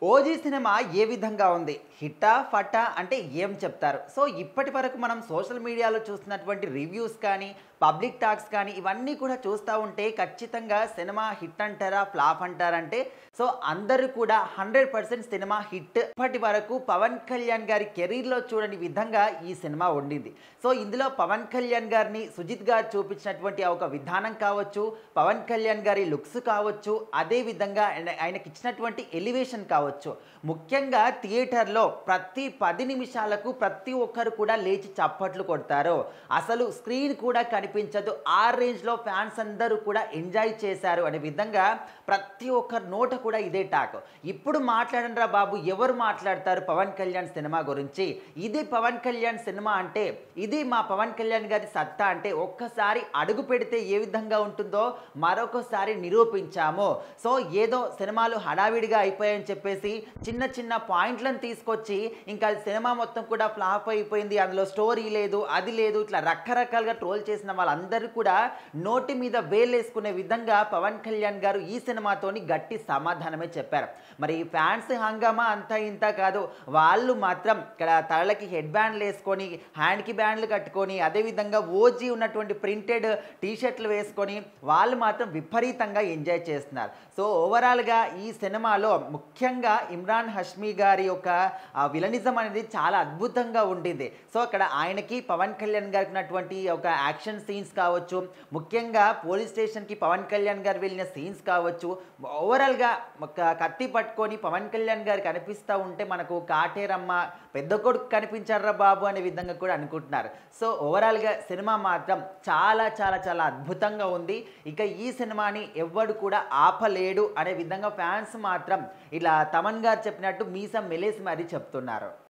OG cinema ఏ విధంగా ఉంది? హిట్టా? ఫట్టా? అంటే ఏం చెప్తారు? సో, ఇప్పటి వరకు మనం సోషల్ మీడియాలో చూస్తున్నటువంటి రివ్యూస్ కానీ, పబ్లిక్ టాక్స్ కానీ ఇవన్నీ కూడా చూస్తా ఉంటే ఖచ్చితంగా సినిమా హిట్ అంటారా? ఫ్లాప్ అంటారంటే సో, అందరూ కూడా 100% సినిమా హిట్. ఇప్పటి వరకు పవన్ కళ్యాణ్ గారి కెరీర్‌లో చూడని విధంగా ఈ సినిమా ఉండింది. సో, ఇందులో పవన్ కళ్యాణ్ గారిని సుజిత్ గారు చూపించినటువంటి ఆ ఒక విధానం కావచ్చు, పవన్ కళ్యాణ్ గారి లుక్స్ కావచ్చు, అదే విధంగా ఆయనకిచ్చినటువంటి ఎలివేషన్ కావచ్చు. ముఖ్యంగా థియేటర్‌లో ప్రతి 10 నిమిషాలకు ప్రతి ఒక్కరు కూడా లేచి చప్పట్లు కొడతారు. అసలు స్క్రీన్ కూడా కనిపించదు. ఆ రేంజ్‌లో ఫ్యాన్స్ అందరూ కూడా ఎంజాయ్ చేశారు అనే విధంగా ప్రతి ఒక్కరి నోట కూడా ఇదే టాక్. ఇప్పుడు మాట్లాడండిరా బాబు, ఎవరు మాట్లాడతారు పవన్ కళ్యాణ్ సినిమా గురించి? ఇది పవన్ కళ్యాణ్ సినిమా అంటే, ఇది మా పవన్ కళ్యాణ్ గారి సత్తా అంటే ఒక్కసారి అడుగు పెడితే ఏ విధంగా ఉంటుందో మరొకసారి నిరూపించాము. సో, ఏదో సినిమాలు హడావిడిగా అయిపోయాయని చెప్పేసి చిన్న చిన్న పాయింట్లను తీసుకొచ్చి ఇంకా సినిమా మొత్తం కూడా ఫ్లాప్ అయిపోయింది, అందులో స్టోరీ లేదు, అది లేదు, ఇట్లా రకరకాలుగా ట్రోల్ చేసిన వాళ్ళందరూ కూడా నోటి మీద వేలేసుకునే విధంగా పవన్ కళ్యాణ్ గారు ఈ సినిమాతోని గట్టి సమాధానమే చెప్పారు. మరి ఫ్యాన్స్ హంగామా అంతా ఇంత కాదు, వాళ్ళు మాత్రం ఇక్కడ తలకి హెడ్ బ్యాండ్లు వేసుకొని, హ్యాండ్కి బ్యాండ్లు కట్టుకొని, అదేవిధంగా ఓజీ ఉన్నటువంటి ప్రింటెడ్ టీషర్ట్లు వేసుకొని వాళ్ళు మాత్రం విపరీతంగా ఎంజాయ్ చేస్తున్నారు. సో, ఓవరాల్గా ఈ సినిమాలో ముఖ్యంగా ఇమ్రాన్ హష్మీ గారి యొక్క విలనిజం అనేది చాలా అద్భుతంగా ఉండింది. సో, అక్కడ ఆయనకి పవన్ కళ్యాణ్ గారికి ఉన్నటువంటి ఒక యాక్షన్ సీన్స్ కావచ్చు, ముఖ్యంగా పోలీస్ స్టేషన్కి పవన్ కళ్యాణ్ గారు వెళ్ళిన సీన్స్ కావచ్చు, ఓవరాల్గా ఒక కత్తి పట్టుకొని పవన్ కళ్యాణ్ గారు కనిపిస్తూ ఉంటే మనకు కాటేరమ్మ పెద్ద కొడుకు కనిపించారా బాబు అనే విధంగా కూడా అనుకుంటున్నారు. సో, ఓవరాల్గా సినిమా మాత్రం చాలా చాలా చాలా అద్భుతంగా ఉంది. ఇక ఈ సినిమాని ఎవ్వడు కూడా ఆపలేడు అనే విధంగా ఫ్యాన్స్ మాత్రం ఇలా తమన్ గారు చెప్పినట్టు మీసం మెలేసి మరీ చెప్తున్నారు.